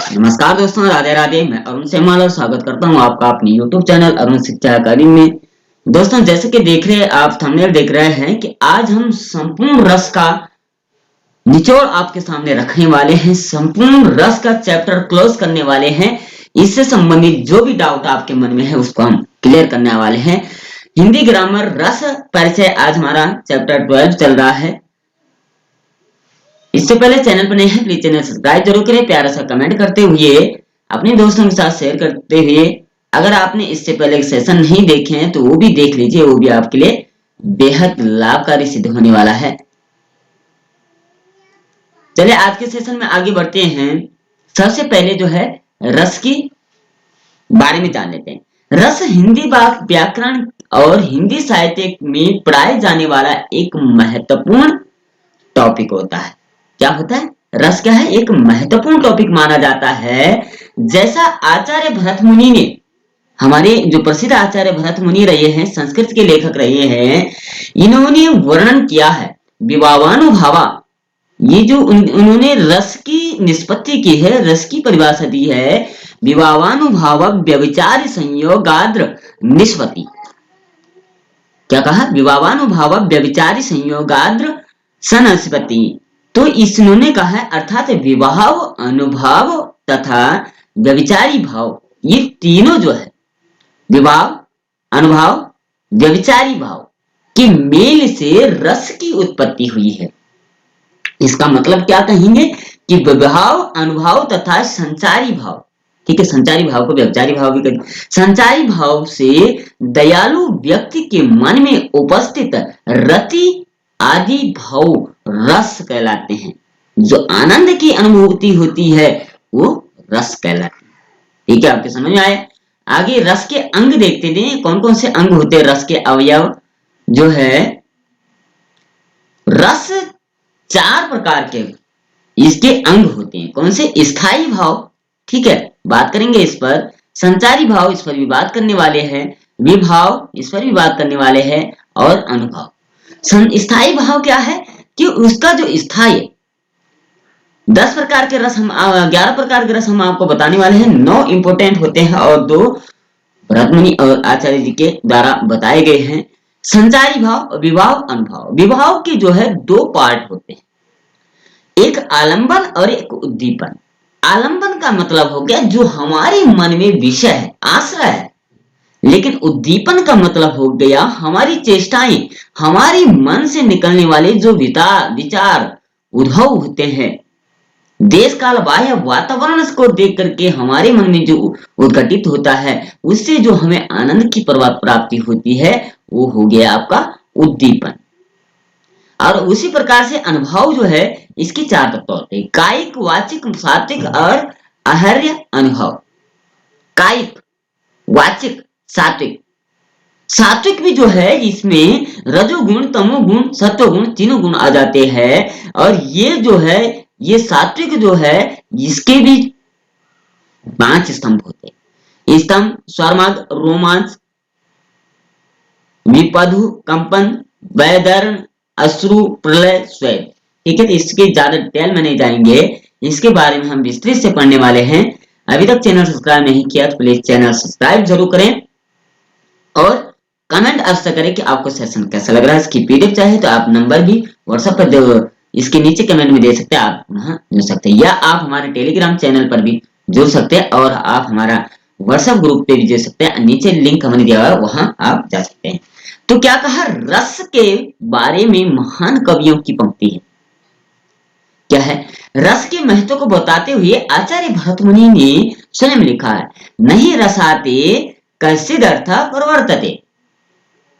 नमस्कार दोस्तों, राधे राधे। मैं अरुण सेमाल और स्वागत करता हूं आपका अपने YouTube चैनल अरुण शिक्षा अकादमी में। दोस्तों, जैसे कि देख रहे हैं आप, थंबनेल देख रहे हैं कि आज हम संपूर्ण रस का निचोड़ आपके सामने रखने वाले हैं। संपूर्ण रस का चैप्टर क्लोज करने वाले हैं। इससे संबंधित जो भी डाउट आपके मन में है उसको हम क्लियर करने वाले हैं। हिंदी ग्रामर रस परिचय आज हमारा चैप्टर 12 चल रहा है। इससे पहले चैनल पर नए हैं, प्लीज चैनल सब्सक्राइब जरूर करें, प्यारा सा कमेंट करते हुए अपने दोस्तों के साथ शेयर करते हुए। अगर आपने इससे पहले सेशन नहीं देखे हैं तो वो भी देख लीजिए, वो भी आपके लिए बेहद लाभकारी सिद्ध होने वाला है। चलिए आज के सेशन में आगे बढ़ते हैं। सबसे पहले जो है रस की बारे में जान लेते हैं। रस हिंदी व्याकरण और हिंदी साहित्य में पढ़ाए जाने वाला एक महत्वपूर्ण टॉपिक होता है। क्या होता है? रस क्या है? एक महत्वपूर्ण टॉपिक माना जाता है। जैसा आचार्य भरत मुनि ने, हमारे जो प्रसिद्ध आचार्य भरत मुनि रहे हैं, संस्कृत के लेखक रहे हैं, इन्होंने वर्णन किया है विभावानुभावा। ये जो उन्होंने रस की निष्पत्ति की है, रस की परिभाषा दी है, विभावानुभाव व्यभिचार संयोगाद्र निष्पत्ति। क्या कहा? विभावानुभाव व्यभिचारी संयोगाद्र सनस्पति। तो इन्होंने कहा है, अर्थात विवाह, अनुभाव तथा व्यभिचारी भाव, ये तीनों जो है विवाह, अनुभाव, व्यभिचारी भाव के मेल से रस की उत्पत्ति हुई है। इसका मतलब क्या कहेंगे कि विवाह, अनुभाव तथा संचारी भाव, ठीक है, संचारी भाव को व्यभिचारी भाव भी कहते हैं। संचारी भाव से दयालु व्यक्ति के मन में उपस्थित रति आदि भाव रस कहलाते हैं। जो आनंद की अनुभूति होती है वो रस कहलाती है। ठीक है, आपके समझ में आया? आगे रस के अंग देखते हैं, कौन कौन से अंग होते हैं रस के अवयव जो है। रस 4 प्रकार के इसके अंग होते हैं। कौन से? स्थायी भाव, ठीक है, बात करेंगे इस पर। संचारी भाव, इस पर भी बात करने वाले हैं। विभाव, इस पर भी बात करने वाले हैं। और अनुभव। स्थायी भाव क्या है कि उसका जो स्थायी 10 प्रकार के रस हम 11 प्रकार के रस हम आपको बताने वाले हैं। 9 इंपोर्टेंट होते हैं और 2 भरत मुनि और आचार्य जी के द्वारा बताए गए हैं। संचारी भाव, विभाव, अनुभव। विभाव के जो है 2 पार्ट होते हैं, एक आलंबन और एक उद्दीपन। आलंबन का मतलब हो गया जो हमारे मन में विषय है, आश्रय है। लेकिन उद्दीपन का मतलब हो गया हमारी चेष्टाएं, हमारे मन से निकलने वाले जो विचार उद्भव होते हैं, देश काल बाह्य वातावरण को देख करके हमारे मन में जो उद्घटित होता है, उससे जो हमें आनंद की प्राप्ति होती है, वो हो गया आपका उद्दीपन। और उसी प्रकार से अनुभव जो है, इसके 4 तत्व होते हैं, कायिक, वाचिक, सात्विक और आहर्य अनुभव। कायिक, वाचिक, सात्विक। सात्विक भी जो है इसमें रजोगुण, तमोगुण, सत्वगुण तीनों गुण आ जाते हैं। और ये जो है, ये सात्विक जो है, इसके भी 5 स्तंभ होते हैं। स्तंभ, स्वरमार्ग, रोमांच, विपधु, कंपन, वैदर्ण, अश्रु, प्रलय, स्वेद। ठीक है, तो इसके ज्यादा डिटेल में नहीं जाएंगे, इसके बारे में हम विस्तृत से पढ़ने वाले हैं। अभी तक चैनल सब्सक्राइब नहीं किया तो प्लीज चैनल सब्सक्राइब जरूर करें और कमेंट अवश्य करें कि आपको सेशन कैसा लग रहा है। इसकी पीडीएफ चाहे तो आप नंबर भी व्हाट्सएप पर इसके नीचे कमेंट में दे सकते हैं, आप वहां जुड़ सकते हैं, या आप हमारे टेलीग्राम चैनल पर भी जुड़ सकते हैं और आप हमारा व्हाट्सएप ग्रुप पे भी जुड़ सकते हैं। नीचे लिंक हमने दिया हुआ है, वहां आप जा सकते हैं। तो क्या कहा? रस के बारे में महान कवियों की पंक्ति है। क्या है? रस के महत्व को बताते हुए आचार्य भरत मुनि ने स्वयं लिखा है, नहीं रसाते कश्चिद अर्थ प्रवर्तते,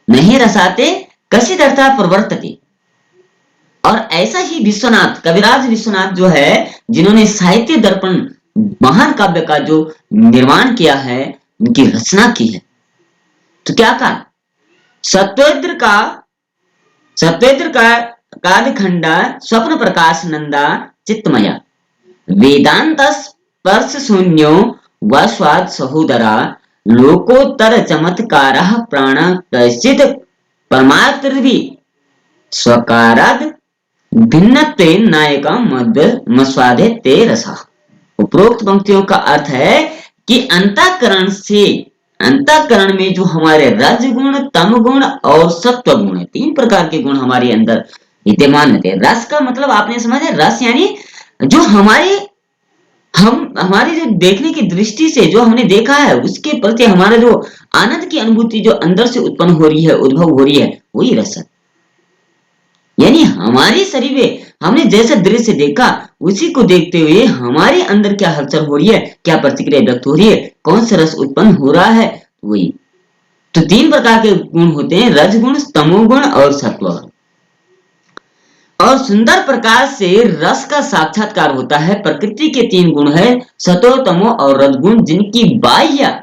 नहीं रसाते कश्चिद अर्थ प्रवर्तते। और ऐसा ही विश्वनाथ, कविराज विश्वनाथ जो है, जिन्होंने साहित्य दर्पण महान काव्य का जो निर्माण किया है, उनकी रचना की है। तो क्या कहा? सत्वेद्र का कालखंडा स्वप्न प्रकाश नंदा चित्तमया, वेदांत स्पर्श शून्यो व स्वाद सहोदरा, लोकोत्तर चमत्कार प्राण कश्चित परमार्थि स्वकाराद भिन्नत्वेन नायका मस्वादे ते रसा। उपरोक्त पंक्तियों का अर्थ है कि अंतःकरण में जो हमारे रजगुण, तमगुण और सत्वगुण है, 3 प्रकार के गुण हमारे अंदर विद्यमान होते हैं। रस का मतलब आपने समझा, रस यानी जो हमारी जो देखने की दृष्टि से जो हमने देखा है उसके प्रति हमारा जो आनंद की अनुभूति जो अंदर से उत्पन्न हो रही है, उद्भव हो रही है, वही रस है। यानी हमारे शरीर में हमने जैसा दृश्य देखा उसी को देखते हुए हमारे अंदर क्या हलचल हो रही है, क्या प्रतिक्रिया व्यक्त हो रही है, कौन सा रस उत्पन्न हो रहा है, वही। तो 3 प्रकार के गुण होते हैं, रजगुण, तमोगुण और सत्वगुण। और सुंदर प्रकार से रस का साक्षात्कार होता है। प्रकृति के 3 गुण है, सतो, तमो और रजगुण, जिनकी बाह्य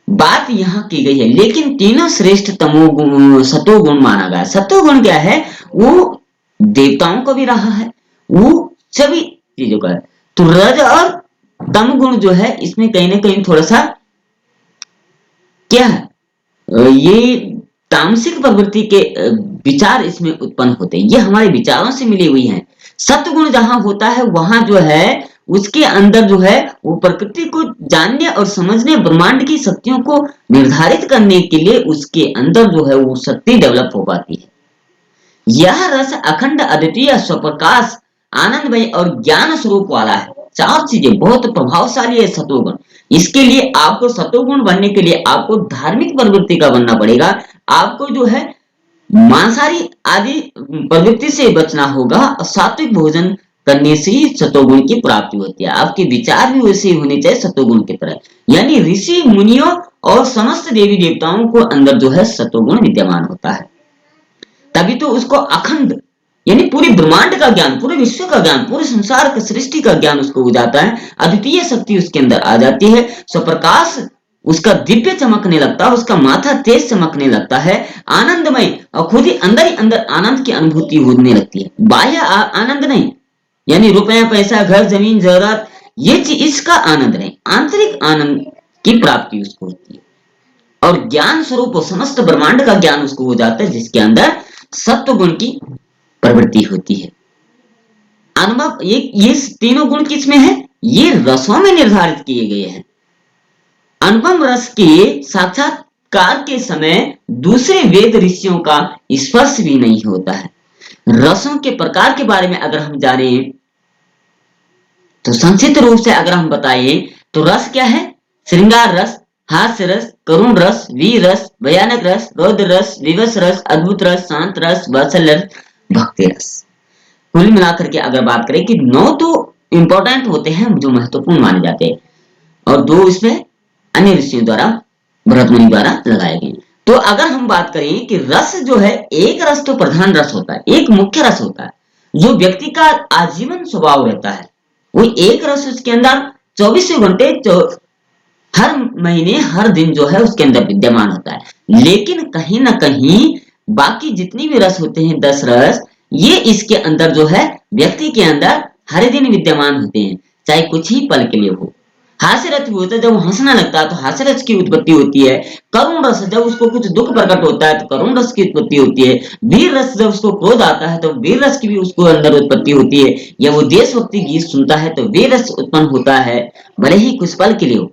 बात यहाँ की गई है, लेकिन तीनों श्रेष्ठ तमोगुण सतोगुण माना गया। सतोगुण क्या है? वो देवताओं को भी रहा है, वो सभी चीजों का है। तो रज और तम गुण जो है इसमें कहीं ना कहीं थोड़ा सा क्या है, ये तामसिक प्रवृत्ति के विचार इसमें उत्पन्न होते हैं, ये हमारे विचारों से मिली हुई हैं। सत्गुण जहां होता है वहां जो है उसके अंदर जो है वो प्रकृति को जानने और समझने, ब्रह्मांड की शक्तियों को निर्धारित करने के लिए उसके अंदर जो है वो शक्ति डेवलप हो पाती है। यह रस अखंड, अद्वितीय, स्वप्रकाश, आनंदमय और ज्ञान स्वरूप वाला है। 4 चीजें बहुत प्रभावशाली है सतोगुण। इसके लिए आपको सतोगुण बनने के लिए आपको धार्मिक प्रवृत्ति का बनना पड़ेगा। आपको जो है मांसाहारी आदि प्रवृत्ति से बचना होगा और सात्विक भोजन करने से ही सतोगुण की प्राप्ति होती है। आपके विचार भी वैसे होने चाहिए सतोगुण की तरह। यानी ऋषि मुनियों और समस्त देवी देवताओं को अंदर जो है सतोगुण विद्यमान होता है, तभी तो उसको अखंड यानी पूरी ब्रह्मांड का ज्ञान, पूरे विश्व का ज्ञान, पूरे संसार का सृष्टि का ज्ञान उसको हो जाता है। अद्वितीय शक्ति उसके अंदर आ जाती है, स्वप्रकाश उसका दिव्य चमकने लगता है, उसका माथा तेज चमकने लगता है, आनंदमय और खुद ही अंदर आनंद की अनुभूति होने लगती है। बाह्य आनंद नहीं, यानी रुपया पैसा घर जमीन जरूरत ये चीज, इसका आनंद नहीं, आंतरिक आनंद की प्राप्ति उसको होती है। और ज्ञान स्वरूप समस्त ब्रह्मांड का ज्ञान उसको हो जाता है, जिसके अंदर सत्व गुण की प्रवृत्ति होती है। अनुभव ये तीनों गुण किसमें है? ये रसों में निर्धारित किए गए हैं। अनुपम रस के साक्षात्कार के समय दूसरे वेद ऋषियों का स्पर्श भी नहीं होता है। रसों के प्रकार के बारे में अगर हम जाने तो संक्षिप्त रूप से अगर हम बताएं तो रस क्या है? श्रृंगार रस, हास्य रस, करुण रस, वीर रस, भयानक रस, रौद्र रस, विवश रस, अद्भुत रस, शांत रस, वात्सल्य रस, भक्ति रस। कुल मिलाकर के अगर बात करें कि 9 तो इंपॉर्टेंट होते हैं जो महत्वपूर्ण माने जाते हैं और 2 इसमें अन्य ऋषियों द्वारा, भरत मुनि द्वारा लगाए गए। तो अगर हम बात करें कि रस जो है, एक रस तो प्रधान रस होता है, एक मुख्य रस होता है जो व्यक्ति का आजीवन स्वभाव रहता है। वो एक रस उसके अंदर 24 घंटे हर महीने हर दिन जो है उसके अंदर विद्यमान होता है। लेकिन कहीं ना कहीं बाकी जितनी भी रस होते हैं 10 रस, ये इसके अंदर जो है व्यक्ति के अंदर हर दिन विद्यमान होते हैं, चाहे कुछ ही पल के लिए हो। हास्य रस भी होता है, जब वो हंसना लगता है तो हास्य रस की उत्पत्ति होती है। करुण रस जब उसको कुछ दुख प्रकट होता है तो करुण रस की उत्पत्ति होती है। वीर रस जब उसको क्रोध आता है तो वीर रस की भी उसको अंदर उत्पत्ति होती है। या वो देशभक्ति गीत सुनता है तो वीर रस उत्पन्न होता है, भले ही कुछ पल के लिए हो।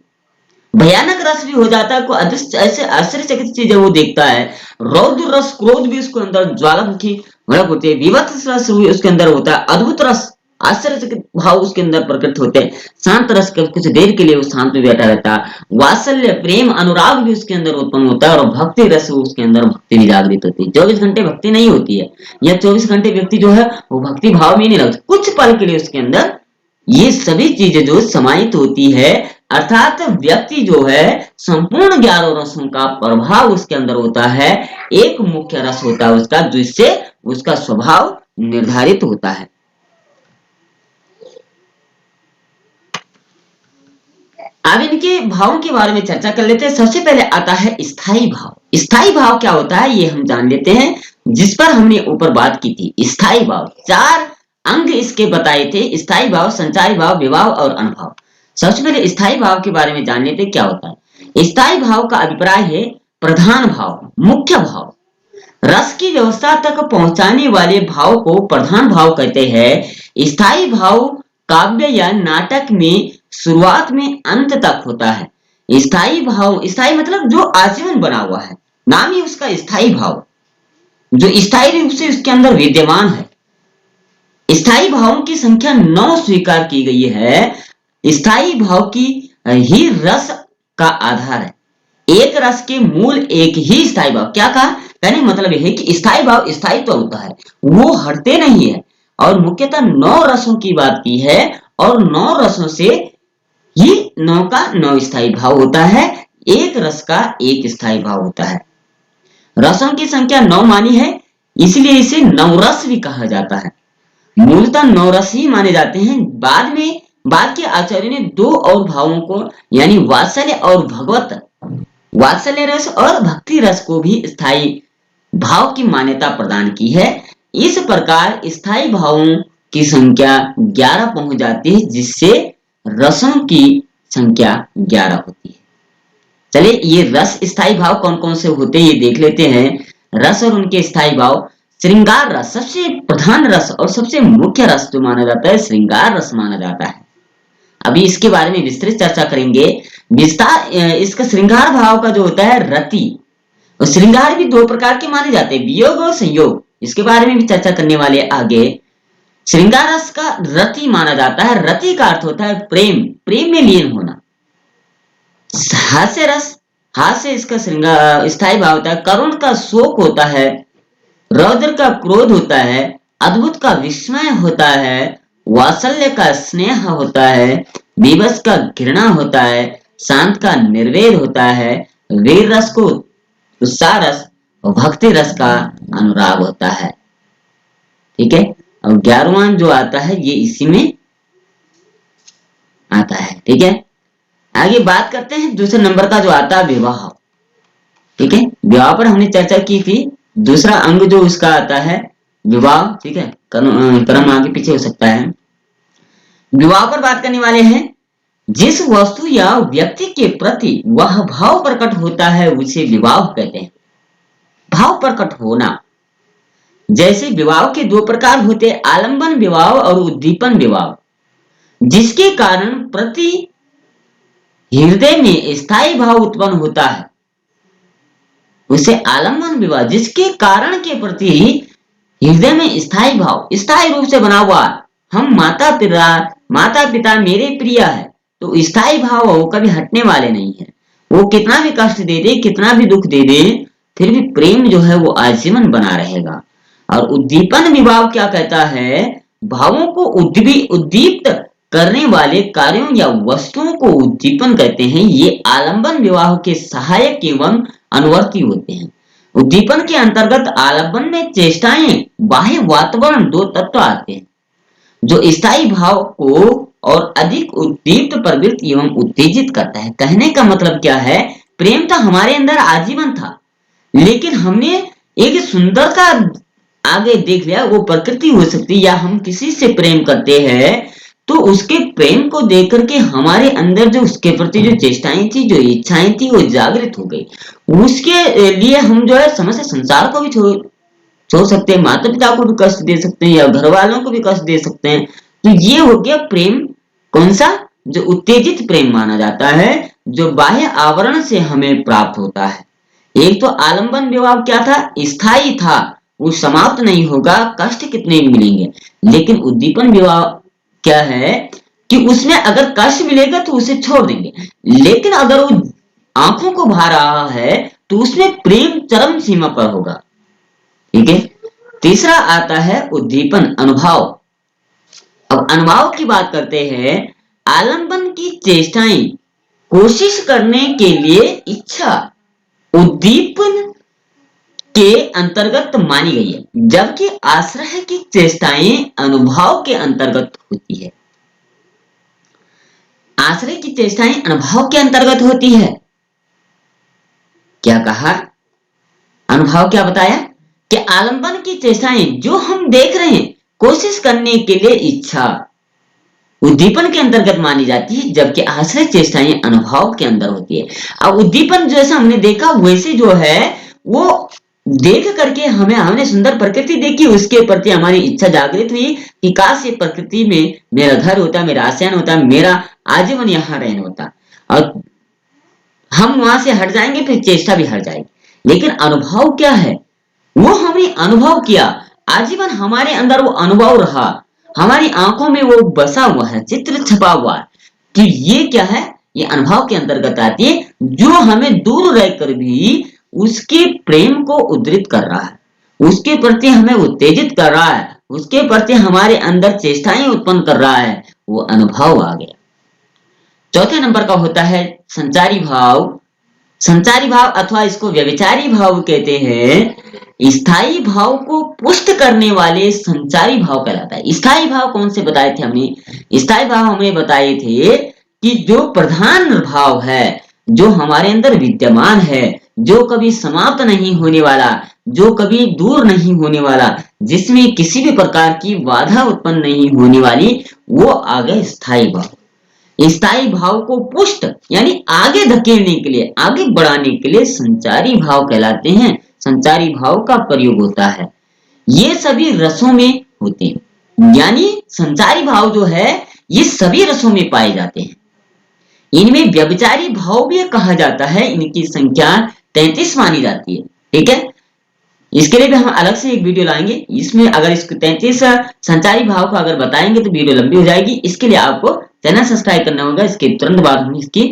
भयानक रस भी हो जाता है, कोई ऐसे आश्चर्यचकित चीजें वो देखता है। रौद्र रस, क्रोध भी उसको अंदर ज्वालामुखी भड़क होती है। विभत्स रस भी उसके अंदर होता है। अद्भुत रस, आश्चर्यचकित भाव उसके अंदर प्रकट होते हैं। शांत रस कुछ देर के लिए वो शांत में बैठा रहता है। वात्सल्य, प्रेम, अनुराग भी उसके अंदर उत्पन्न होता है। और भक्ति रस, उसके अंदर भक्ति भी जागृत होती है। 24 घंटे भक्ति नहीं होती है, या 24 घंटे व्यक्ति जो है वो भक्ति भाव में नहीं लगता, कुछ पल के लिए उसके अंदर ये सभी चीजें जो समाहित होती है, अर्थात व्यक्ति जो है संपूर्ण 11 रसों का प्रभाव उसके अंदर होता है। एक मुख्य रस होता है उसका, जिससे उसका स्वभाव निर्धारित होता है। अब इनके भावों के बारे में चर्चा कर लेते हैं। सबसे पहले आता है स्थायी भाव। स्थायी भाव क्या होता है ये हम जान लेते हैं, जिस पर हमने ऊपर बात की थी। स्थायी भाव 4 अंग इसके बताए थे: स्थायी भाव, संचारी भाव, विभाव और अनुभव। सबसे पहले स्थायी भाव के बारे में जान लेते क्या होता है। स्थायी भाव का अभिप्राय है प्रधान भाव, मुख्य भाव। रस की व्यवस्था तक पहुंचाने वाले भाव को प्रधान भाव कहते हैं। स्थायी भाव काव्य या नाटक में शुरुआत में अंत तक होता है। स्थायी भाव, स्थायी मतलब जो आजीवन बना हुआ है, नाम ही उसका स्थायी भाव, जो स्थायी रूप से उसके अंदर विद्यमान है। स्थायी भावों की संख्या 9 स्वीकार की गई है। स्थायी भाव की ही रस का आधार है। एक रस के मूल एक ही स्थायी भाव। क्या कहा? कहने मतलब यह है कि स्थायी भाव स्थायी तो होता है, वो हटते नहीं है। और मुख्यतः 9 रसों की बात की है, और 9 रसों से ही 9 का 9 स्थायी भाव होता है, एक रस का एक स्थायी भाव होता है। रसों की संख्या 9 मानी है, इसलिए इसे नवरस भी कहा जाता है। मूलतः 9 रस ही माने जाते हैं। बाद के आचार्यों ने 2 और भावों को, यानी वात्सल्य और भगवत, वात्सल्य रस और भक्ति रस को भी स्थायी भाव की मान्यता प्रदान की है। इस प्रकार स्थायी भावों की संख्या 11 पहुंच जाती है, जिससे रसों की संख्या 11 होती है। चलिए ये रस स्थायी भाव कौन कौन से होते हैं ये देख लेते हैं। रस और उनके स्थायी भाव। श्रृंगार रस सबसे प्रधान रस और सबसे मुख्य रस जो माना जाता है, श्रृंगार रस माना जाता है। अभी इसके बारे में विस्तृत चर्चा करेंगे। इसका श्रृंगार भाव का जो होता है रति, और श्रृंगार भी 2 प्रकार के माने जाते हैं, वियोग और संयोग। इसके बारे में भी चर्चा करने वाले आगे। श्रृंगार रस का रति माना जाता है। रति का अर्थ होता है प्रेम, प्रेम में लीन होना। हास्य रस, हास्य इसका श्रृंगार स्थायी भाव होता है। करुण का शोक होता है, रौद्र का क्रोध होता है, अद्भुत का विस्मय होता है, वात्सल्य का स्नेह होता है, विवश का घृणा होता है, शांत का निर्वेद होता है, वीर रस को उत्साह रस और भक्ति रस का अनुराग होता है। ठीक है, और 11वां जो आता है ये इसी में आता है। ठीक है, आगे बात करते हैं दूसरे नंबर का जो आता है विवाह। ठीक है, विवाह पर हमने चर्चा की थी। दूसरा अंग जो उसका आता है विवाह। ठीक है, क्रम आगे पीछे हो सकता है। विवाह पर बात करने वाले हैं। जिस वस्तु या व्यक्ति के प्रति वह भाव प्रकट होता है उसे विवाह कहते हैं। भाव प्रकट होना। जैसे विवाह के 2 प्रकार होते हैं, आलंबन विवाह और उद्दीपन विवाह, जिसके कारण प्रति हृदय में स्थायी भाव उत्पन्न होता है उसे आलंबन विवाह, जिसके कारण के प्रति हृदय में स्थायी भाव, स्थायी रूप से बना हुआ, हम माता पिता मेरे प्रिय है, तो स्थायी भाव वो कभी हटने वाले नहीं है। वो कितना भी कष्ट दे दे, कितना भी दुख दे दे, फिर भी प्रेम जो है वो आजीवन बना रहेगा। और उद्दीपन विवाह क्या कहता है? भावों को उद्दीप्त करने वाले कार्यों या वस्तुओं को उद्दीपन कहते हैं। ये आलंबन विवाह के सहायक एवं अनुवर्ती होते हैं। उद्दीपन के अंतर्गत आलंबन में चेष्टाएं, बाह्य वातावरण 2 तत्व आते हैं जो स्थायी भाव को और अधिक उद्दीप्त, प्रवृत्त एवं उत्तेजित करता है। कहने का मतलब क्या है? प्रेम तो हमारे अंदर आजीवन था, लेकिन हमने एक सुंदरता आगे देख लिया। वो प्रकृति हो सकती है, या हम किसी से प्रेम करते हैं तो उसके प्रेम को देख करके हमारे अंदर जो उसके प्रति जो चेष्टाएं थी, जो इच्छाएं थी, वो जागृत हो गई। उसके लिए हम जो है समस्त संसार को भी छोड़ सकते हैं, माता पिता को भी कष्ट दे सकते हैं, या घर वालों को भी कष्ट दे सकते हैं। तो ये हो गया प्रेम। कौन सा? जो उत्तेजित प्रेम माना जाता है, जो बाह्य आवरण से हमें प्राप्त होता है। एक तो आलंबन विवाह क्या था? स्थायी था, वो समाप्त नहीं होगा, कष्ट कितने भी मिलेंगे। लेकिन उद्दीपन विवाह क्या है कि उसमें अगर कष्ट मिलेगा तो उसे छोड़ देंगे, लेकिन अगर वो आंखों को भा रहा है तो उसमें प्रेम चरम सीमा पर होगा। ठीक है, तीसरा आता है उद्दीपन अनुभव। अब अनुभव की बात करते हैं। आलंबन की चेष्टाएं, कोशिश करने के लिए इच्छा उद्दीपन के अंतर्गत मानी गई है, जबकि आश्रय की चेष्टाएं अनुभव के अंतर्गत होती है। आश्रय की चेष्टाएं अनुभव के अंतर्गत होती है। क्या कहा? अनुभव क्या बताया कि आलंबन की चेष्टाएं जो हम देख रहे हैं, कोशिश करने के लिए इच्छा उद्दीपन के अंतर्गत मानी जाती है, जबकि आश्रय चेष्टाएं अनुभव के अंदर होती है। अब उद्दीपन जैसा हमने देखा वैसे जो है वो देख करके हमने सुंदर प्रकृति देखी, उसके प्रति हमारी इच्छा जागृत हुई कि काश ये प्रकृति में मेरा घर होता, मेरा आश्रय होता, मेरा आजीवन यहाँ रहना होता। और हम वहां से हट जाएंगे, फिर चेष्टा भी हट जाएगी। लेकिन अनुभव क्या है, वो हमने अनुभव किया, आजीवन हमारे अंदर वो अनुभव रहा, हमारी आंखों में वो बसा हुआ है, चित्र छपा हुआ है कि ये क्या है, ये अनुभव के अंतर्गत आती है, जो हमें दूर रहकर भी उसके प्रेम को उद्धृत कर रहा है, उसके प्रति हमें उत्तेजित कर रहा है, उसके प्रति हमारे अंदर चेष्टाएं उत्पन्न कर रहा है, वो अनुभव आ गया। चौथे नंबर का होता है संचारी भाव। संचारी भाव अथवा इसको व्यभिचारी भाव कहते हैं। स्थायी भाव को पुष्ट करने वाले संचारी भाव कहलाता है। स्थायी भाव कौन से बताए थे हमने? स्थायी भाव हमने बताए थे कि जो प्रधान भाव है, जो हमारे अंदर विद्यमान है, जो कभी समाप्त नहीं होने वाला, जो कभी दूर नहीं होने वाला, जिसमें किसी भी प्रकार की बाधा उत्पन्न नहीं होने वाली, वो आ गए स्थायी भाव। स्थायी भाव को पुष्ट यानी आगे धकेलने के लिए, आगे बढ़ाने के लिए संचारी भाव कहलाते हैं, संचारी भाव का प्रयोग होता है। ये सभी रसों में होते हैं, यानी संचारी भाव जो है ये सभी रसों में पाए जाते हैं। इनमें व्यभिचारी भाव भी कहा जाता है, इनकी संख्या 33 मानी जाती है। ठीक है, इसके लिए भी हम अलग से एक वीडियो लाएंगे। इसमें अगर इसको 33 संचारी भाव को अगर बताएंगे तो वीडियो लंबी हो जाएगी। इसके लिए आपको चैनल सब्सक्राइब करना होगा। इसके तुरंत बाद हम इसकी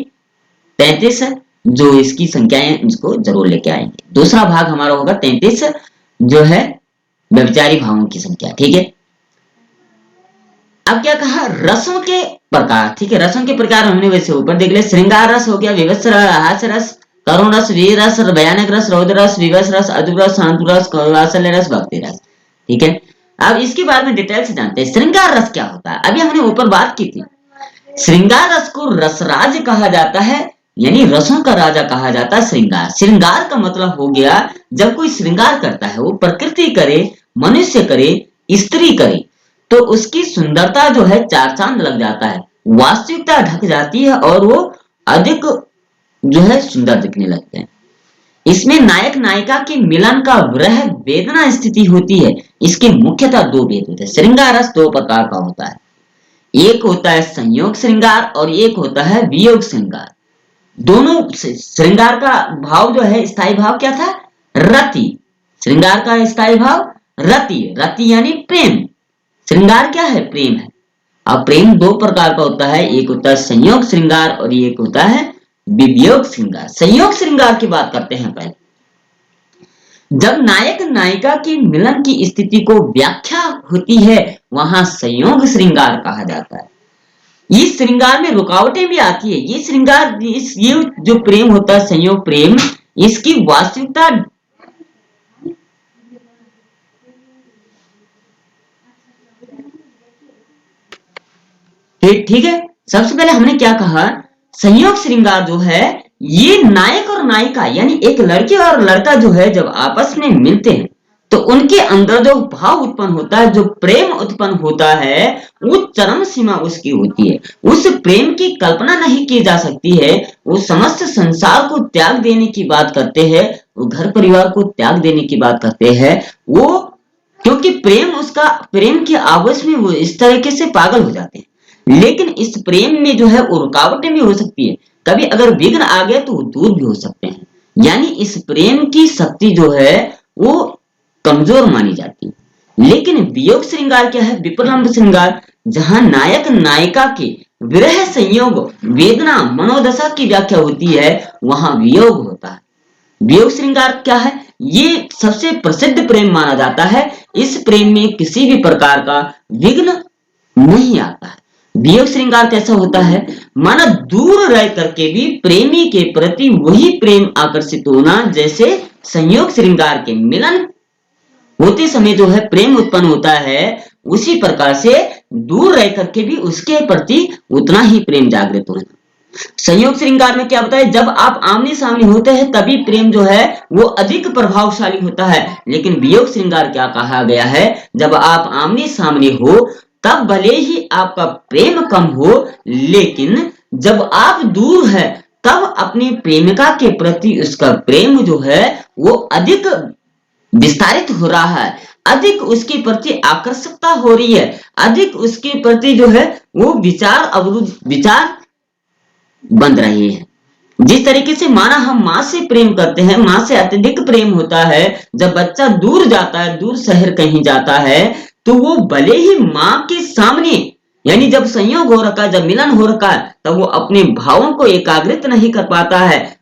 33 जो इसकी संख्याएं इसको जरूर लेके आएंगे। दूसरा भाग हमारा होगा 33 जो है व्यभिचारी भावों की संख्या। ठीक है, अब क्या कहा, रसों के प्रकार। ठीक है, रसों के प्रकार हमने वैसे ऊपर देख लिया। श्रृंगार रस हो गया, विवश रस, हास्य रस, करुण रस, वीर रस, भयानक रस, रौद्र रस, विवश रस, अद्भुत रस, शांत रस, वात्सल्य रस, भक्ति रस। ठीक है, अब इसके बारे में डिटेल से जानते हैं। श्रृंगार रस क्या होता है, अभी हमने ऊपर बात की थी। श्रृंगार रस को रसराज कहा जाता है, यानी रसों का राजा कहा जाता है श्रृंगार। श्रृंगार का मतलब हो गया जब कोई श्रृंगार करता है, वो प्रकृति करे, मनुष्य करे, स्त्री करे, तो उसकी सुंदरता जो है चार चांद लग जाता है, वास्तविकता ढक जाती है और वो अधिक जो है सुंदर दिखने लगते हैं। इसमें नायक नायिका के मिलन का विरह वेदना स्थिति होती है। इसके मुख्यतः दो भेद होते हैं। श्रृंगार रस दो प्रकार का होता है, एक होता है संयोग श्रृंगार और एक होता है वियोग श्रृंगार। दोनों श्रृंगार का भाव जो है स्थायी भाव क्या था, रति। श्रृंगार का स्थायी भाव रति, रति यानी प्रेम। श्रृंगार क्या है, प्रेम है। अब प्रेम दो प्रकार का होता है, एक होता है संयोग श्रृंगार और एक होता है वियोग श्रृंगार। संयोग श्रृंगार की बात करते हैं पहले। जब नायक नायिका के मिलन की स्थिति को व्याख्या होती है, वहां संयोग श्रृंगार कहा जाता है। इस श्रृंगार में रुकावटें भी आती है। ये श्रृंगार, ये जो प्रेम होता है संयोग प्रेम, इसकी वास्तविकता ठीक है। सबसे पहले हमने क्या कहा, संयोग श्रृंगार जो है ये नायक और नायिका यानी एक लड़की और लड़का जो है जब आपस में मिलते हैं तो उनके अंदर जो भाव उत्पन्न होता है, जो प्रेम उत्पन्न होता है, वो चरम सीमा उसकी होती है। उस प्रेम की कल्पना नहीं की जा सकती है। वो समस्त संसार को त्याग देने की बात करते हैं, वो घर परिवार को त्याग देने की बात करते हैं। वो क्योंकि प्रेम, उसका प्रेम के आवेश में वो इस तरीके से पागल हो जाते हैं। लेकिन इस प्रेम में जो है वो रुकावटें भी हो सकती है, कभी अगर विघ्न आ गए तो वो दूर भी हो सकते हैं। यानी इस प्रेम की शक्ति जो है वो कमजोर मानी जाती है। लेकिन वियोग श्रृंगार क्या है, विप्रलंब श्रृंगार, जहां नायक नायिका के विरह संयोग वेदना मनोदशा की व्याख्या होती है, वहां वियोग होता है। वियोग श्रृंगार क्या है, ये सबसे प्रसिद्ध प्रेम माना जाता है। इस प्रेम में किसी भी प्रकार का विघ्न नहीं आता है। वियोग श्रृंगार कैसा होता है, माना दूर रह करके भी प्रेमी के प्रति वही प्रेम आकर्षित होना, जैसे संयोग श्रृंगार के मिलन होते समय जो है प्रेम उत्पन्न होता है, उसी प्रकार से दूर रह करके भी उसके प्रति उतना ही प्रेम जागृत होना। संयोग श्रृंगार में क्या होता है, जब आप आमने सामने होते हैं तभी प्रेम जो है वो अधिक प्रभावशाली होता है। लेकिन वियोग श्रृंगार क्या कहा गया है, जब आप आमने सामने हो तब भले ही आपका प्रेम कम हो, लेकिन जब आप दूर है तब अपनी प्रेमिका के प्रति उसका प्रेम जो है वो अधिक विस्तारित हो रहा है, अधिक उसके प्रति आकर्षकता हो रही है, अधिक उसके प्रति जो है वो विचार बन रही है। जिस तरीके से माना हम माँ से प्रेम करते हैं, माँ से अत्यधिक प्रेम होता है, जब बच्चा दूर जाता है, दूर शहर कहीं जाता है, तो वो भले ही माँ के सामने, यानी जब संयोग हो रखा है, जब मिलन हो रखा है, तब वो अपने भावों को एकाग्रित नहीं कर पाता है,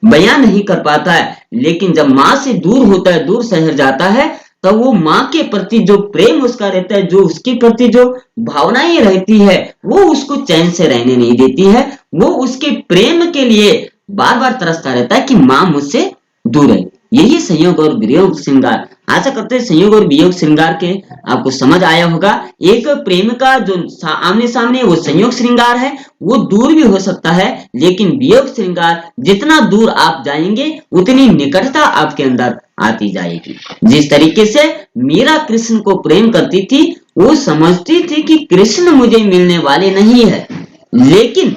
बयां नहीं कर पाता है। लेकिन जब माँ से दूर होता है, दूर शहर जाता है, तब वो माँ के प्रति जो प्रेम उसका रहता है, जो उसके प्रति जो भावनाएं रहती है, वो उसको चैन से रहने नहीं देती है। वो उसके प्रेम के लिए बार बार तरसता रहता है कि माँ मुझसे दूर है। यही संयोग और वियोग श्रृंगार। आशा करते हैं संयोग और वियोग श्रृंगार के आपको समझ आया होगा। एक प्रेम का जो आमने सामने वो संयोग श्रृंगार है, वो दूर भी हो सकता है, लेकिन वियोग श्रृंगार जितना दूर आप जाएंगे उतनी निकटता आपके अंदर आती जाएगी। जिस तरीके से मीरा कृष्ण को प्रेम करती थी, वो समझती थी कि कृष्ण मुझे मिलने वाले नहीं है, लेकिन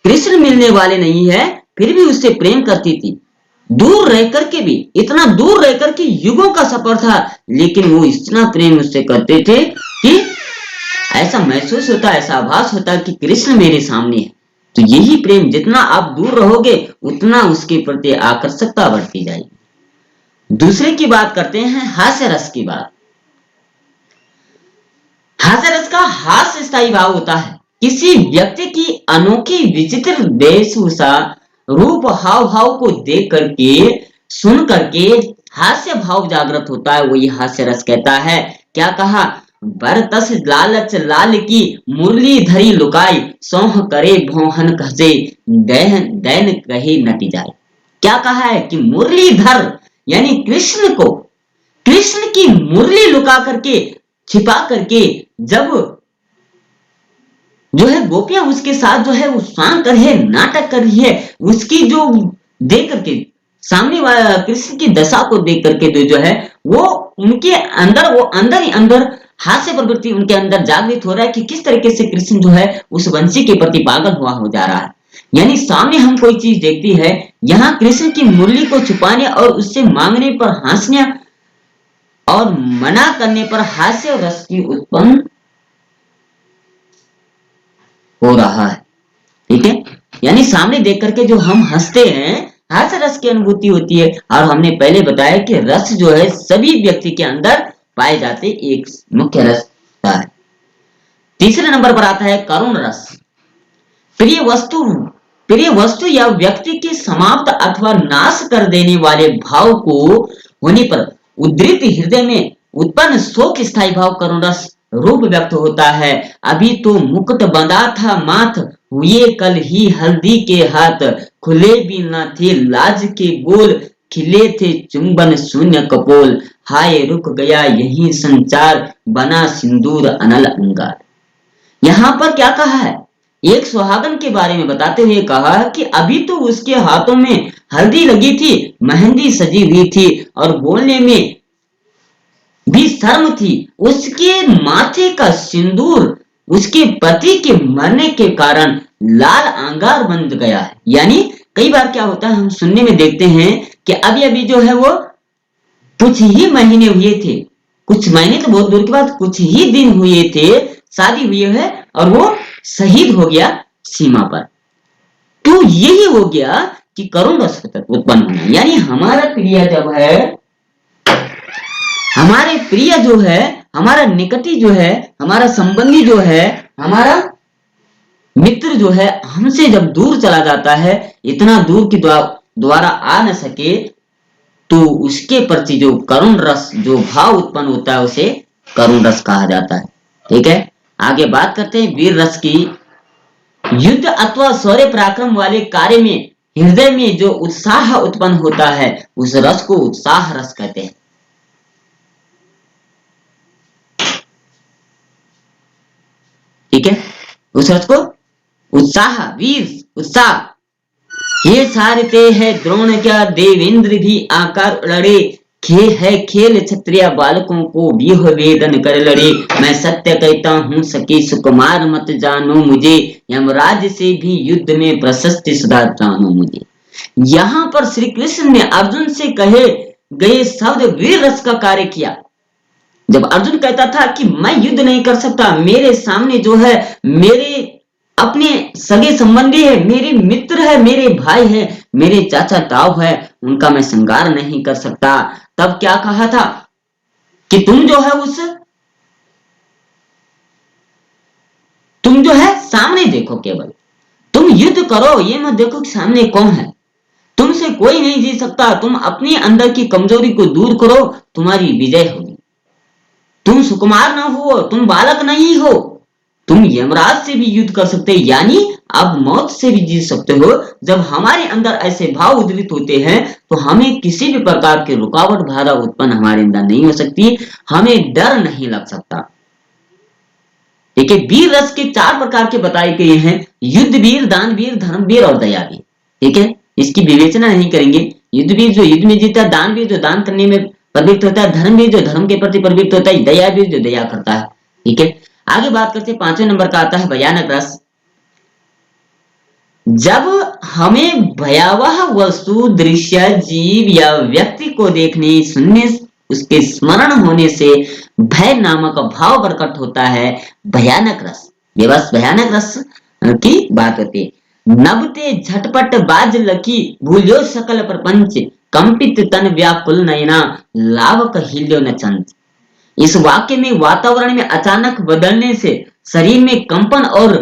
कृष्ण मिलने वाले नहीं है, फिर भी उससे प्रेम करती थी। दूर रह करके भी, इतना दूर रह करके युगों का सफर था, लेकिन वो इतना प्रेम उससे करते थे कि ऐसा महसूस होता, ऐसा आभास होता कि कृष्ण मेरे सामने है। तो यही प्रेम, जितना आप दूर रहोगे उतना उसके प्रति आकर्षकता बढ़ती जाएगी। दूसरे की बात करते हैं हास्य रस की बात। हास्य रस का हास्य स्थायी भाव होता है। किसी व्यक्ति की अनोखी विचित्र वेशभूषा, रूप, हाव भाव को देख करके, सुन करके हास्य भाव जागृत होता है, वही हास्य रस कहता है। क्या कहा? बरतस लालच लाल की मुरली धरी लुकाई, सौह करे भौहन कसे दैन कहे नटी जाए। क्या कहा है कि मुरलीधर यानी कृष्ण को, कृष्ण की मुरली लुका करके, छिपा करके, जब जो है गोपियां उसके साथ जो है वो स्वांग कर है, नाटक कर रही है, उसकी जो देख करके, सामने वाला कृष्ण की दशा को देख करके जो है वो उनके अंदर, वो अंदर ही अंदर हास्य प्रवृत्ति उनके अंदर जागृत हो रहा है कि किस तरीके से कृष्ण जो है उस वंशी के प्रति पागल हुआ हो जा रहा है। यानी सामने हम कोई चीज देखती है, यहाँ कृष्ण की मुरली को छुपाने और उससे मांगने पर हंसने और मना करने पर हास्य रस की उत्पन्न हो रहा है। ठीक है, यानी सामने देख करके जो हम हंसते हैं, हास्य रस की अनुभूति होती है। और हमने पहले बताया कि रस जो है सभी व्यक्ति के अंदर पाए जाते एक मुख्य रस होता है। तीसरे नंबर पर आता है करुण रस। प्रिय वस्तु या व्यक्ति के समाप्त अथवा नाश कर देने वाले भाव को होने पर उद्धृत हृदय में उत्पन्न शोक स्थायी भाव करुण रस रूप व्यक्त होता है। अभी तो मुकुट बंधा था माथ, हुए कल ही हल्दी के हाथ, खुले भी न थे लाज के बोल, खिले थे चुंबन शून्य कपोल, हाय रुक गया यही संचार, बना सिंदूर अनल अंगार। यहाँ पर क्या कहा है? एक सुहागन के बारे में बताते हुए कहा कि अभी तो उसके हाथों में हल्दी लगी थी, मेहंदी सजी हुई थी और बोलने में भी शर्म थी। उसके माथे का सिंदूर उसके पति के मरने के कारण लाल अंगार बन गया है। यानी कई बार क्या होता है, हम सुनने में देखते हैं कि अभी अभी जो है वो कुछ ही महीने हुए थे, कुछ महीने तो बहुत दूर की बात, कुछ ही दिन हुए थे, शादी हुई है और वो शहीद हो गया सीमा पर। तो यही हो गया कि करुण रस उत्पन्न होना। यानी हमारा प्रिय जब है, हमारे प्रिय जो है, हमारा निकटी जो है, हमारा संबंधी जो है, हमारा मित्र जो है हमसे जब दूर चला जाता है, इतना दूर की द्वारा आ न सके, तो उसके प्रति जो करुण रस, जो भाव उत्पन्न होता है, उसे करुण रस कहा जाता है। ठीक है, आगे बात करते हैं वीर रस की। युद्ध अथवा शौर्य पराक्रम वाले कार्य में हृदय में जो उत्साह उत्पन्न होता है, उस रस को उत्साह रस कहते हैं। ठीक है, उस रस को उत्साह, वीर, उत्साह। ये सारते है द्रोण क्या देवेंद्र भी आकर लड़े, खेल है खेल क्षत्रिय बालकों को व्यूह वेदन कर लड़े, मैं सत्य कहता हूँ सके सुकुमार मत जानो मुझे, यमराज से भी युद्ध में प्रशस्ति सुधा जानो मुझे। यहाँ पर श्री कृष्ण ने अर्जुन से कहे गए शब्द वीर रस का कार्य किया। जब अर्जुन कहता था कि मैं युद्ध नहीं कर सकता, मेरे सामने जो है मेरे अपने सगे संबंधी है, मेरे मित्र है, मेरे भाई है, मेरे चाचा ताऊ है, उनका मैं श्रृंगार नहीं कर सकता, तब क्या कहा था कि तुम जो है सामने देखो, केवल तुम युद्ध करो, ये मत देखो कि सामने कौन है, तुमसे कोई नहीं जीत सकता, तुम अपनी अंदर की कमजोरी को दूर करो, तुम्हारी विजय होगी। तुम सुकुमार ना हो, तुम बालक नहीं हो, तुम यमराज से भी युद्ध कर सकते, यानी अब मौत से भी जीत सकते हो। जब हमारे अंदर ऐसे भाव उद्दीपित होते हैं तो हमें किसी भी प्रकार की रुकावट बाधा उत्पन्न हमारे अंदर नहीं हो सकती, हमें डर नहीं लग सकता। ठीक है, वीर रस के 4 प्रकार के बताए गए हैं, युद्ध वीर, दान वीर, धर्म वीर और दया वीर। ठीक है, इसकी विवेचना नहीं करेंगे। युद्ध वीर जो युद्ध में जीता है, दान वीर जो दान करने में प्रवृत्त होता है, धर्म वीर जो धर्म के प्रति प्रवृत्त होता है, दया वीर जो दया करता है। ठीक है, आगे बात करते हैं, 5वें नंबर का आता है भयानक रस। जब हमें भयावह वस्तु, दृश्य, जीव या व्यक्ति को देखने, सुनने, उसके स्मरण होने से भय नामक भाव प्रकट होता है, भयानक रस। ये बस भयानक रस की बात होती है। नभते झटपट बाज लकी, भूल्यो सकल प्रपंच, कंपित तन व्याकुल नयना, लावक हिल्यो न चंच। इस वाक्य में वातावरण में अचानक बदलने से शरीर में कंपन और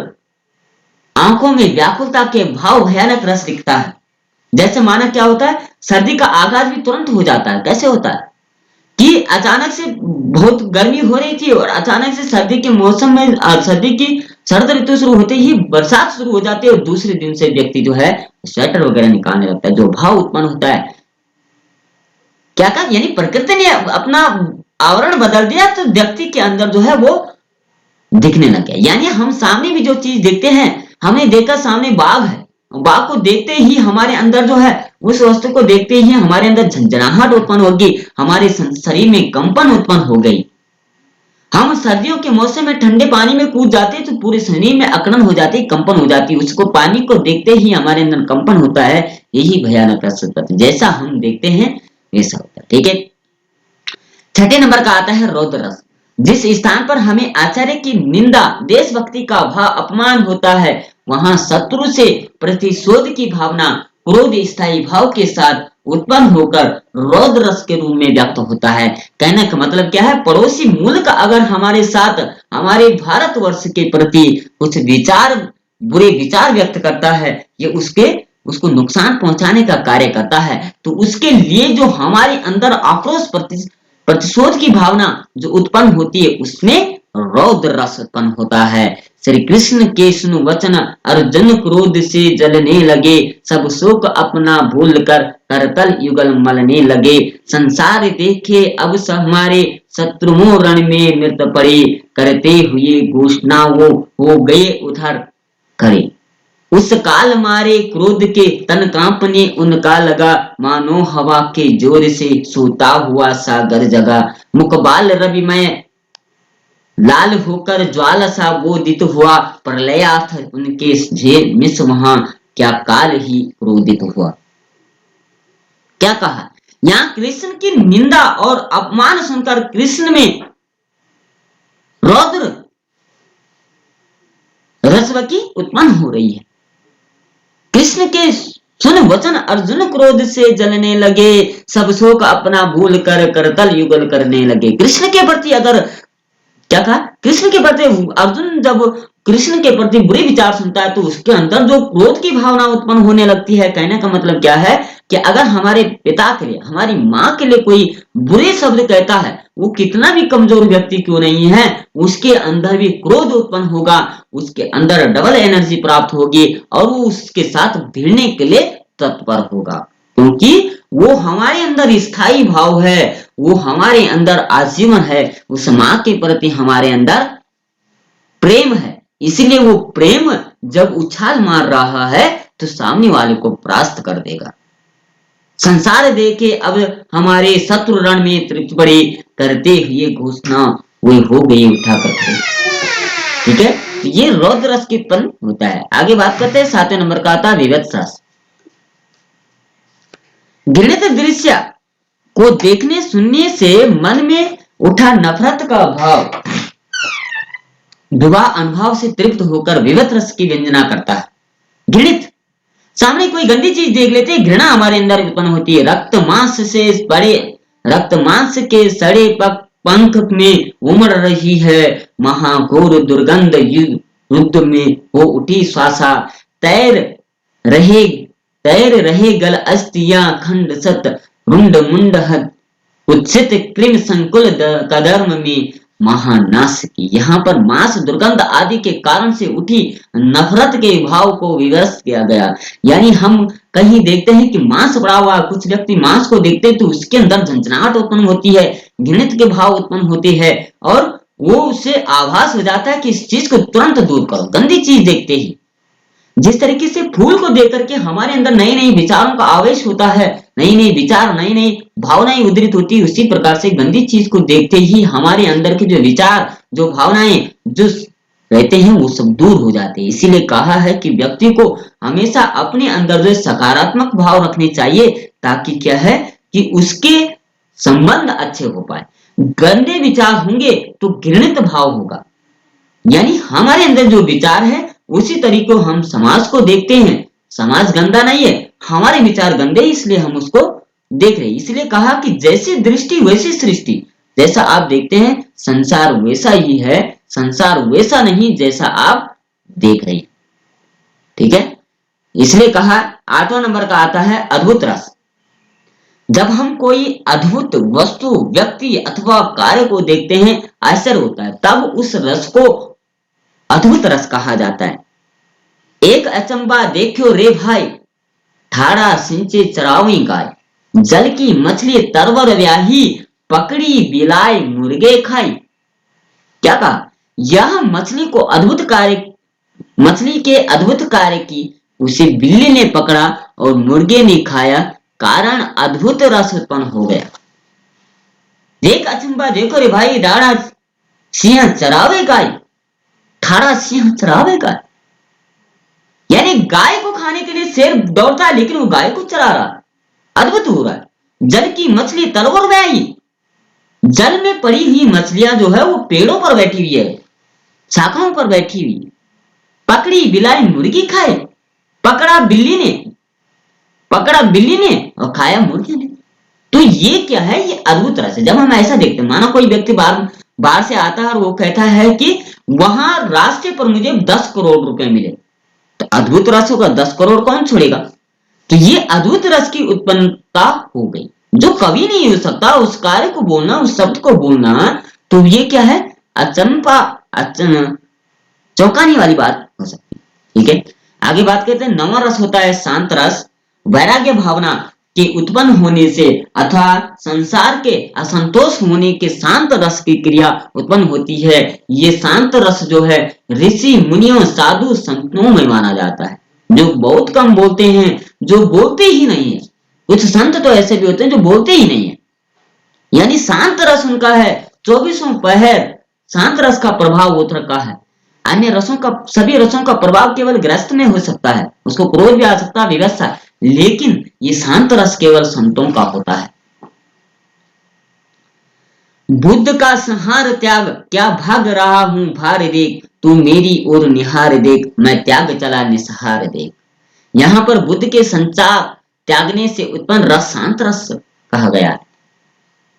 आंखों में व्याकुलता के भाव भयानक रस दिखता है। जैसे माना क्या होता है, सर्दी का आगाज भी तुरंत हो जाता है। कैसे होता है कि अचानक से बहुत गर्मी हो रही थी और अचानक से सर्दी के मौसम में सर्दी की शरद ऋतु शुरू होते ही बरसात शुरू हो जाती है और दूसरे दिन से व्यक्ति जो है स्वेटर वगैरह निकालने लगता है। जो भाव उत्पन्न होता है, क्या कहा, यानी प्रकृति ने अपना आवरण बदल दिया तो व्यक्ति के अंदर जो है वो दिखने लग गया। यानी हम सामने भी जो चीज देखते हैं, हमने देखा सामने बाघ है, बाघ को देखते ही हमारे अंदर जो है, उस वस्तु को देखते ही हमारे अंदर झंझनाहट उत्पन्न होगी, हमारे शरीर में कंपन उत्पन्न हो गई। हम सर्दियों के मौसम में ठंडे पानी में कूद जाते तो पूरे शरीर में अकड़न हो जाती, कंपन हो जाती, उसको पानी को देखते ही हमारे अंदर कंपन होता है। यही भयानक रस होता है, जैसा हम देखते हैं वैसा होता है। ठीक है, 6ठे नंबर का आता है रौद्र रस। जिस स्थान पर हमें आचार्य की निंदा, देशभक्ति का भाव, अपमान होता है, वहां शत्रु से प्रतिशोध की भावना, क्रोध स्थायी भाव के साथ उत्पन्न होकर रौद्र रस के रूप में व्यक्त होता है। कहने का मतलब क्या है, पड़ोसी मुल्क अगर हमारे साथ हमारे भारतवर्ष के प्रति कुछ विचार, बुरे विचार व्यक्त करता है, ये उसको नुकसान पहुंचाने का कार्य करता है, तो उसके लिए जो हमारे अंदर आक्रोश प्रतिशोध की भावना जो उत्पन्न होती है, उसमें रौद्र रस उत्पन्न होता है। श्री कृष्ण के सुन वचन, अर्जुन क्रोध से जलने लगे, सब शोक अपना भूल कर करतल युगल मलने लगे, संसार देखे अब स हमारे, शत्रुओं रण में मृत पड़े, करते हुए घोषणा वो हो गए उधर करे। उस काल मारे क्रोध के तन कांपने उनका लगा, मानो हवा के जोर से सोता हुआ सागर जगा, मुकबाल रविमय लाल होकर ज्वाला सा बोधित हुआ, प्रलयार्थ उनके झेल मिस वहां, क्या काल ही क्रोधित हुआ। क्या कहा, यहाँ कृष्ण की निंदा और अपमान सुनकर कृष्ण में रौद्र रसवकी उत्पन्न हो रही है। कृष्ण के सुन वचन, अर्जुन क्रोध से जलने लगे, सब शोक अपना भूल कर करतल युगल करने लगे। कृष्ण के प्रति अगर क्या कहा, कृष्ण के प्रति अर्जुन जब कृष्ण के प्रति बुरे विचार सुनता है तो उसके अंदर जो क्रोध की भावना उत्पन्न होने लगती है। कहने का मतलब क्या है कि अगर हमारे पिता के लिए, हमारी माँ के लिए कोई बुरे शब्द कहता है, वो कितना भी कमजोर व्यक्ति क्यों नहीं है, उसके अंदर भी क्रोध उत्पन्न होगा, उसके अंदर डबल एनर्जी प्राप्त होगी और वो उसके साथ भिड़ने के लिए तत्पर होगा, क्योंकि वो हमारे अंदर स्थायी भाव है, वो हमारे अंदर आजीवन है, उस माँ के प्रति हमारे अंदर प्रेम है। इसलिए वो प्रेम जब उछाल मार रहा है तो सामने वाले को परास्त कर देगा। संसार देखे अब हमारे शत्रु रण में तृप्त पड़े, करते हुए घोषणा वे हो गए उठा करते। ठीक है, ये रौद्र रस के उत्पन्न होता है। आगे बात करते हैं, 7वें नंबर का आता है विभत्स रस। घृणित दृश्य को देखने सुनने से मन में उठा नफरत का भाव विवाह अनुभव से तृप्त होकर विविध रस की व्यंजना करता है। घृणित, सामने कोई गंदी चीज देख लेते हैं, घृणा हमारे अंदर उत्पन्न होती है। रक्त मांस के सड़े पंख में उमड़ रही है महाघोर दुर्गंध, युद्ध में हो उठी श्वासा, तैर रहे गल अस्थियां खंड सत, रुंड मुंड हद उत्सित कृम संकुल कदर्म में महानाश की। यहाँ पर मांस दुर्गंध आदि के कारण से उठी नफरत के भाव को विवश किया गया। यानी हम कहीं देखते हैं कि मांस पड़ा हुआ, कुछ व्यक्ति मांस को देखते हैं तो उसके अंदर झंझनाहट उत्पन्न होती है, घृणित के भाव उत्पन्न होते हैं और वो उससे आभास हो जाता है कि इस चीज को तुरंत दूर करो। गंदी चीज देखते ही जिस तरीके से फूल को देख करके हमारे अंदर नए नए विचारों का आवेश होता है, नई नई विचार, नई नई भावनाएं उद्रित होती है, उसी प्रकार से गंदी चीज को देखते ही हमारे अंदर के जो विचार, जो भावनाएं जो रहते हैं वो सब दूर हो जाते हैं। इसीलिए कहा है कि व्यक्ति को हमेशा अपने अंदर जो सकारात्मक भाव रखने चाहिए, ताकि क्या है कि उसके संबंध अच्छे हो पाए। गंदे विचार होंगे तो घृणित भाव होगा, यानी हमारे अंदर जो विचार है उसी तरीके हम समाज को देखते हैं। समाज गंदा नहीं है, हमारे विचार गंदे, इसलिए हम उसको देख रहे हैं। इसलिए कहा कि जैसी दृष्टि वैसी सृष्टि, जैसा आप देखते हैं संसार वैसा ही है, संसार वैसा नहीं जैसा आप देख रहे हैं। ठीक है, इसलिए कहा 8वां नंबर का आता है अद्भुत रस। जब हम कोई अद्भुत वस्तु, व्यक्ति अथवा कार्य को देखते हैं, आश्चर्य होता है, तब उस रस को अद्भुत रस कहा जाता है। एक अचंबा देखो रे भाई, ठाड़ा सिंचे चरावी गाय, जल की मछली तरवर व्याही, पकड़ी बिलाई मुर्गे खाई। क्या कहा? यह मछली के अद्भुत कार्य की उसे बिल्ली ने पकड़ा और मुर्गे ने खाया, कारण अद्भुत रस उत्पन्न हो गया। एक अचंबा देखो रे भाई, ठाड़ा सिंह चरावे गाय, ठाड़ा सिंह चरावे गाय, यानी गाय को खाने के लिए शेर दौड़ता है लेकिन वो गाय को चरा रहा है, अद्भुत हो रहा है। जल की मछली तरवर व्याही, जल में पड़ी हुई मछलियां जो है वो पेड़ों पर बैठी हुई है, शाखाओं पर बैठी हुई। पकड़ी बिलाई मुर्गी खाए, पकड़ा बिल्ली ने और खाया मुर्गी ने। तो ये क्या है? ये अद्भुत रस है। जब हम ऐसा देखते हैं, मानो कोई व्यक्ति बाहर से आता है और वो कहता है कि वहां रास्ते पर मुझे 10 करोड़ रुपए मिले, तो अद्भुत रस होगा, 10 करोड़ कौन छोड़ेगा? तो ये अद्भुत रस की उत्पन्नता हो गई, जो कभी नहीं हो सकता उस कार्य को बोलना, उस शब्द को बोलना। तो ये क्या है? चौंकाने वाली बात हो सकती है। ठीक है, आगे बात करते हैं। 9वां रस होता है शांत रस। वैराग्य भावना के उत्पन्न होने से अथवा संसार के असंतोष होने के शांत रस की क्रिया उत्पन्न होती है। ये शांत रस जो है ऋषि मुनियों साधु संतों में माना जाता है, जो बहुत कम बोलते हैं, जो बोलते ही नहीं है। कुछ संत तो ऐसे भी होते हैं जो बोलते ही नहीं है, यानी शांत रस उनका है। 24 पहर शांत रस का प्रभाव उतर का है। अन्य रसों का, सभी रसों का प्रभाव केवल ग्रस्त में हो सकता है, उसको क्रोध भी आ सकता है, विवश है, लेकिन ये शांत रस केवल संतों का होता है। बुद्ध का संहार त्याग, क्या भाग रहा हूं भार देख, तू मेरी ओर निहार देख, मैं त्याग चला निसहार देख। यहाँ पर बुद्ध के संचार त्यागने से उत्पन्न रस शांत रस कहा गया है।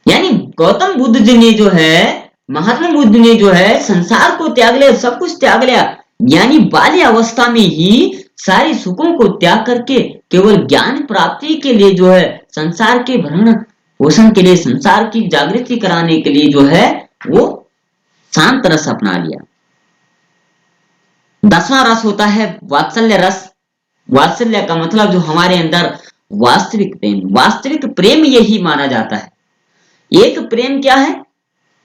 यानी गौतम बुद्ध जी ने जो है, महात्मा बुद्ध ने जो है संसार को त्याग लिया, सब कुछ त्याग लिया, यानी बाल्य अवस्था में ही सारी सुखों को त्याग करके केवल ज्ञान प्राप्ति के लिए जो है, संसार के भरण पोषण के लिए, संसार की जागृति कराने के लिए जो है वो शांत रस अपना लिया। 10वां रस होता है वात्सल्य रस। वात्सल्य का मतलब जो हमारे अंदर वास्तविक प्रेम, वास्तविक प्रेम यही माना जाता है। एक प्रेम क्या है?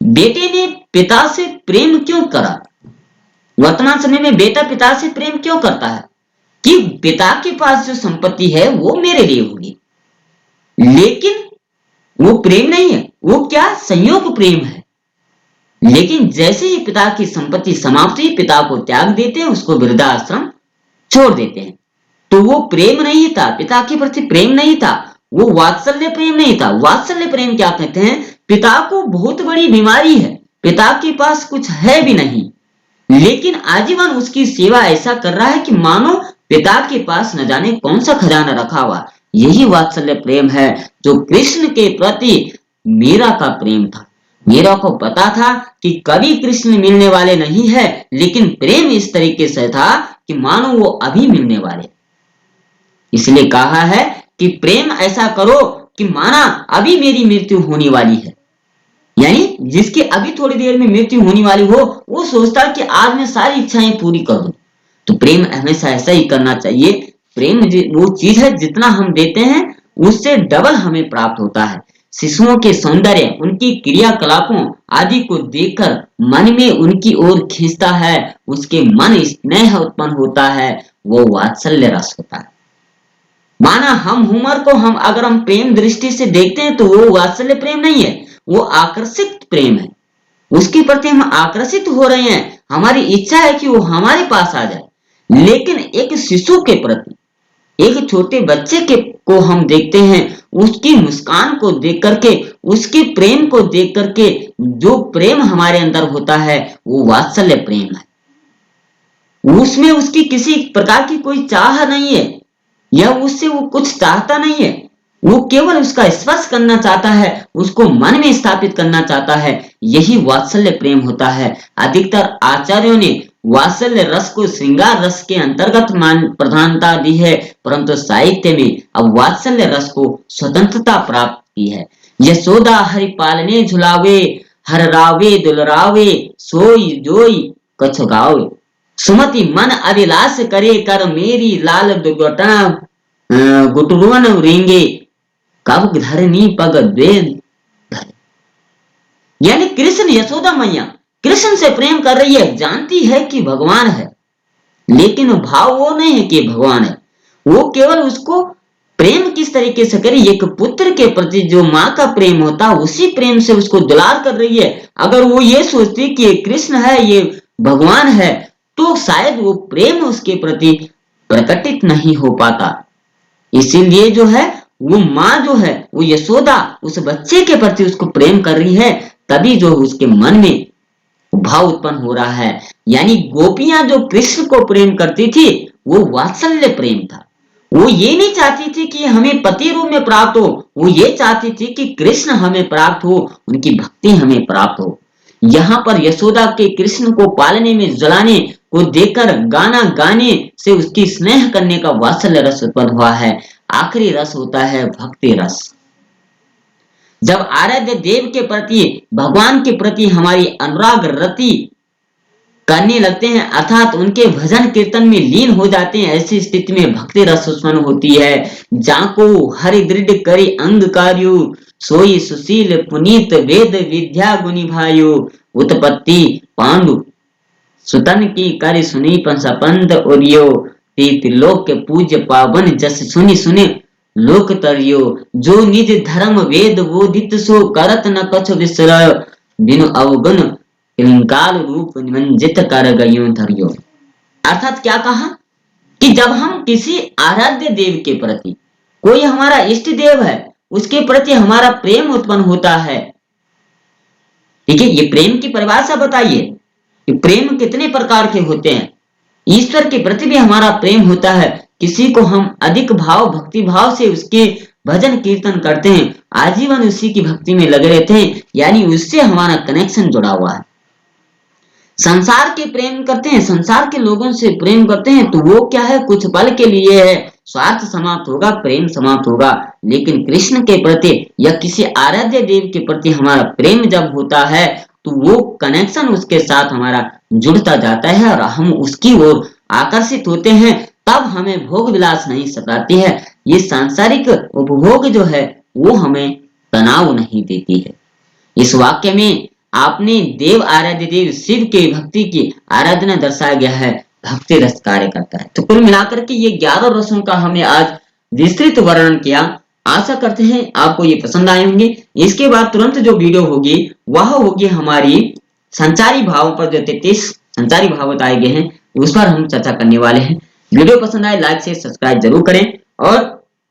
बेटे ने पिता से प्रेम क्यों करा? वर्तमान समय में बेटा पिता से प्रेम क्यों करता है? कि पिता के पास जो संपत्ति है वो मेरे लिए होगी, लेकिन वो प्रेम नहीं है, वो क्या? संयोग प्रेम है। लेकिन जैसे ही पिता की संपत्ति समाप्त हुई, पिता को त्याग देते हैं, उसको वृद्धाश्रम छोड़ देते हैं। तो वो प्रेम नहीं था, पिता के प्रति प्रेम नहीं था, वो वात्सल्य प्रेम नहीं था। वात्सल्य प्रेम क्या कहते हैं, पिता को बहुत बड़ी बीमारी है, पिता के पास कुछ है भी नहीं, लेकिन आजीवन उसकी सेवा ऐसा कर रहा है कि मानो पिता के पास न जाने कौन सा खजाना रखा हुआ। यही वात्सल्य प्रेम है जो कृष्ण के प्रति मीरा का प्रेम था। मीरा को पता था कि कभी कृष्ण मिलने वाले नहीं है, लेकिन प्रेम इस तरीके से था कि मानो वो अभी मिलने वाले। इसलिए कहा है कि प्रेम ऐसा करो कि माना अभी मेरी मृत्यु होने वाली है, यानी जिसकी अभी थोड़ी देर में मृत्यु होने वाली हो, वो सोचता कि आज मैं सारी इच्छाएं पूरी कर दूं। तो प्रेम हमेशा ऐसा ही करना चाहिए। प्रेम वो चीज है जितना हम देते हैं उससे डबल हमें प्राप्त होता है। शिशुओं के सौंदर्य, उनकी क्रियाकलापों आदि को देखकर मन में उनकी ओर खींचता है, उसके मन स्नेह उत्पन्न होता है, वो वात्सल्य रस होता है। माना हम हुमर को अगर हम प्रेम दृष्टि से देखते हैं तो वो वात्सल्य प्रेम नहीं है, वो आकर्षित प्रेम है। उसके प्रति हम आकर्षित हो रहे हैं, हमारी इच्छा है कि वो हमारे पास आ जाए। लेकिन एक शिशु के प्रति, एक छोटे बच्चे के को हम देखते हैं, उसकी मुस्कान को देख करके, उसके प्रेम को देख करके जो प्रेम हमारे अंदर होता है वो वात्सल्य प्रेम है। उसमें उसकी किसी प्रकार की कोई चाह नहीं है या उससे वो कुछ चाहता नहीं है, वो केवल उसका स्पर्श करना चाहता है, उसको मन में स्थापित करना चाहता है। यही वात्सल्य प्रेम होता है। अधिकतर आचार्यों ने वात्सल्य रस को श्रृंगार रस के अंतर्गत प्रधानता दी है, परंतु साहित्य में अब वात्सल्य रस को स्वतंत्रता प्राप्त की है। यशोदा हरि पालने झुलावे, हर रावे दुलरावे, सोई जोई कछ गावे, सुमति मन अभिलाष करे, कर मेरी लाल दुर्घटना गुटरुवन रेंगे, कब धरनी पग द्वेन। यानी कृष्ण, यशोदा मैया कृष्ण से प्रेम कर रही है, जानती है कि भगवान है, लेकिन भाव वो नहीं है कि भगवान है। वो केवल उसको प्रेम किस तरीके से करे, एक पुत्र के प्रति जो माँ का प्रेम होता है उसी प्रेम से उसको दुलार कर रही है। अगर वो ये सोचती कि ये कृष्ण है, ये भगवान है, तो शायद वो प्रेम उसके प्रति प्रकटित नहीं हो पाता। इसीलिए जो है वो माँ जो है, वो यशोदा उस बच्चे के प्रति उसको प्रेम कर रही है, तभी जो उसके मन में भाव उत्पन्न हो रहा है। यानी गोपियां जो कृष्ण को प्रेम करती थी वो वात्सल्य प्रेम था। वो ये नहीं चाहती थी कि हमें पति रूप में प्राप्त हो, वो ये चाहती थी कि कृष्ण हमें प्राप्त हो, उनकी भक्ति हमें प्राप्त हो। यहाँ पर यशोदा के कृष्ण को पालने में, जलाने को देखकर गाना गाने से उसकी स्नेह करने का वात्सल्य रस उत्पन्न हुआ है। आखिरी रस होता है भक्ति रस। जब आराध्य देव के प्रति, भगवान के प्रति हमारी अनुराग रति करने लगते हैं, अर्थात उनके भजन कीर्तन में लीन हो जाते हैं, ऐसी स्थिति में भक्ति रस उत्पन्न होती है। जाको हरि दृढ़ करी अंग कार्यो, सोई सुशील पुनीत वेद विद्या गुणी भायो, उत्पत्ति पांडु सुतन की कर सुनी पंसपंद ओरियो, तीर्थ पूज्य पावन जस सुनी सुने लोक तरियो, जो निज धर्म वेद बोधित सो करत न कछ विसरय, बिनु अवगुण काल रूप निमंजित कर गयो धरियो। अर्थात क्या कहा कि जब हम किसी आराध्य देव के प्रति, कोई हमारा इष्ट देव है, उसके प्रति हमारा प्रेम उत्पन्न होता है, ठीक है, ये प्रेम की परिभाषा बताइए कि प्रेम कितने प्रकार के होते हैं। ईश्वर के प्रति भी हमारा प्रेम होता है, किसी को हम अधिक भाव, भक्ति भाव से उसके भजन कीर्तन करते हैं, आजीवन उसी की भक्ति में लगे रहते हैं, यानी उससे हमारा कनेक्शन जुड़ा हुआ है। संसार के प्रेम करते हैं, संसार के लोगों से प्रेम करते हैं, तो वो क्या है, कुछ पल के लिए है, स्वार्थ समाप्त होगा, प्रेम समाप्त होगा। लेकिन कृष्ण के प्रति या किसी आराध्य देव के प्रति हमारा प्रेम जब होता है तो वो कनेक्शन उसके साथ हमारा जुड़ता जाता है और हम उसकी ओर आकर्षित होते हैं। तब हमें भोग विलास नहीं सताती है। ये सांसारिक उपभोग जो है वो हमें तनाव नहीं देती है। इस वाक्य में आपने देव आराध्य देव शिव के भक्ति की आराधना दर्शाया गया है, भक्ति रस कार्य करता है। तो कुल मिलाकर के ये 11 रसों का हमने आज विस्तृत वर्णन किया। आशा करते हैं आपको ये पसंद आए होंगे। इसके बाद तुरंत जो वीडियो होगी वह होगी हमारी संचारी भावों पर, जो 33 संचारी भाव बताए गए हैं उस पर हम चर्चा करने वाले हैं। वीडियो पसंद आए लाइक से सब्सक्राइब जरूर करें और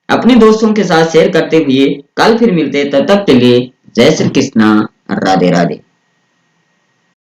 अपने दोस्तों के साथ शेयर करते हुए कल फिर मिलते हैं, तब तक के लिए जय श्री कृष्णा, राधे राधे।